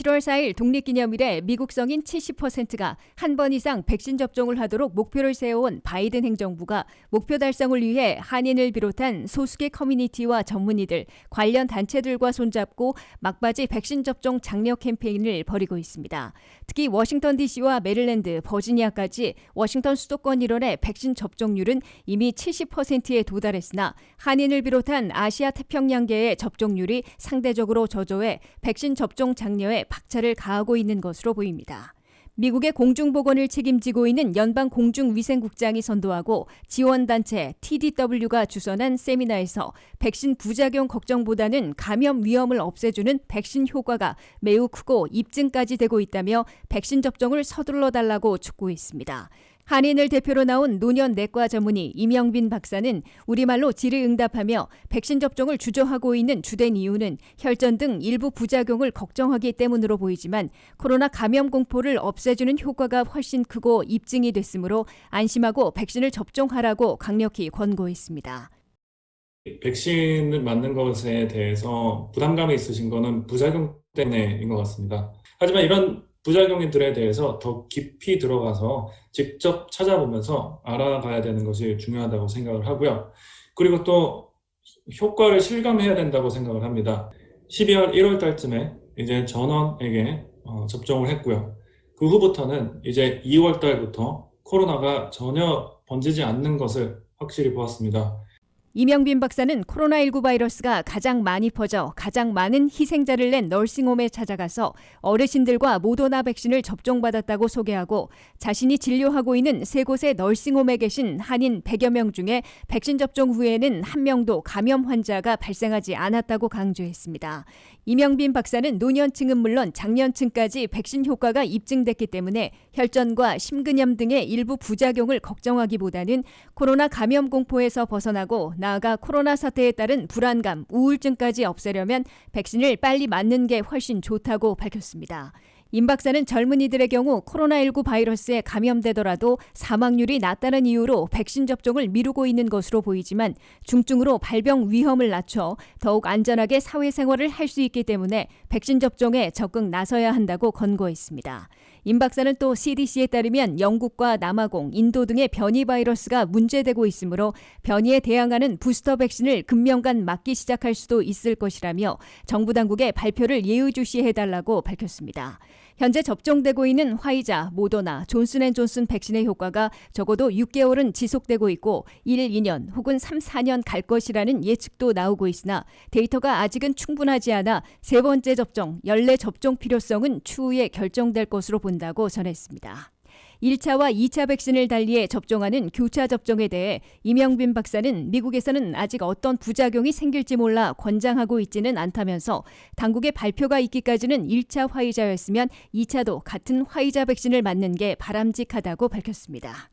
7월 4일 독립기념일에 미국 성인 70%가 한 번 이상 백신 접종을 하도록 목표를 세워온 바이든 행정부가 목표 달성을 위해 한인을 비롯한 소수의 커뮤니티와 전문의들, 관련 단체들과 손잡고 막바지 백신 접종 장려 캠페인을 벌이고 있습니다. 특히 워싱턴 DC와 메릴랜드, 버지니아까지 워싱턴 수도권 일원의 백신 접종률은 이미 70%에 도달했으나 한인을 비롯한 아시아 태평양계의 접종률이 상대적으로 저조해 백신 접종 장려에 박차를 가하고 있는 것으로 보입니다. 미국의 공중보건을 책임지고 있는 연방공중위생국장이 선도하고 지원단체 TDW가 주선한 세미나에서 백신 부작용 걱정보다는 감염 위험을 없애주는 백신 효과가 매우 크고 입증까지 되고 있다며 백신 접종을 서둘러 달라고 촉구했습니다. 한인을 대표로 나온 노년 내과 전문의 임영빈 박사는 우리말로 질의응답하며 백신 접종을 주저하고 있는 주된 이유는 혈전 등 일부 부작용을 걱정하기 때문으로 보이지만 코로나 감염 공포를 없애주는 효과가 훨씬 크고 입증이 됐으므로 안심하고 백신을 접종하라고 강력히 권고했습니다. 백신을 맞는 것에 대해서 부담감이 있으신 것은 부작용 때문인 것 같습니다. 하지만 이런 부작용들에 대해서 더 깊이 들어가서 직접 찾아보면서 알아가야 되는 것이 중요하다고 생각을 하고요. 그리고 또 효과를 실감해야 된다고 생각을 합니다. 12월 1월 달쯤에 이제 전원에게 접종을 했고요. 그 후부터는 이제 2월 달부터 코로나가 전혀 번지지 않는 것을 확실히 보았습니다. 임영빈 박사는 코로나19 바이러스가 가장 많이 퍼져 가장 많은 희생자를 낸 널싱홈에 찾아가서 어르신들과 모더나 백신을 접종받았다고 소개하고 자신이 진료하고 있는 세 곳의 널싱홈에 계신 한인 100여 명 중에 백신 접종 후에는 한 명도 감염 환자가 발생하지 않았다고 강조했습니다. 임영빈 박사는 노년층은 물론 장년층까지 백신 효과가 입증됐기 때문에 혈전과 심근염 등의 일부 부작용을 걱정하기보다는 코로나 감염 공포에서 벗어나고 나아가 코로나 사태에 따른 불안감, 우울증까지 없애려면 백신을 빨리 맞는 게 훨씬 좋다고 밝혔습니다. 임 박사는 젊은이들의 경우 코로나19 바이러스에 감염되더라도 사망률이 낮다는 이유로 백신 접종을 미루고 있는 것으로 보이지만 중증으로 발병 위험을 낮춰 더욱 안전하게 사회생활을 할 수 있기 때문에 백신 접종에 적극 나서야 한다고 권고했습니다. 임 박사는 또 CDC에 따르면 영국과 남아공, 인도 등의 변이 바이러스가 문제되고 있으므로 변이에 대항하는 부스터 백신을 금명간 맞기 시작할 수도 있을 것이라며 정부 당국의 발표를 예의주시해달라고 밝혔습니다. 현재 접종되고 있는 화이자, 모더나, 존슨앤존슨 백신의 효과가 적어도 6개월은 지속되고 있고 1, 2년 혹은 3, 4년 갈 것이라는 예측도 나오고 있으나 데이터가 아직은 충분하지 않아 세 번째 접종, 연례 접종 필요성은 추후에 결정될 것으로 본다고 전했습니다. 1차와 2차 백신을 달리해 접종하는 교차 접종에 대해 임영빈 박사는 미국에서는 아직 어떤 부작용이 생길지 몰라 권장하고 있지는 않다면서 당국의 발표가 있기까지는 1차 화이자였으면 2차도 같은 화이자 백신을 맞는 게 바람직하다고 밝혔습니다.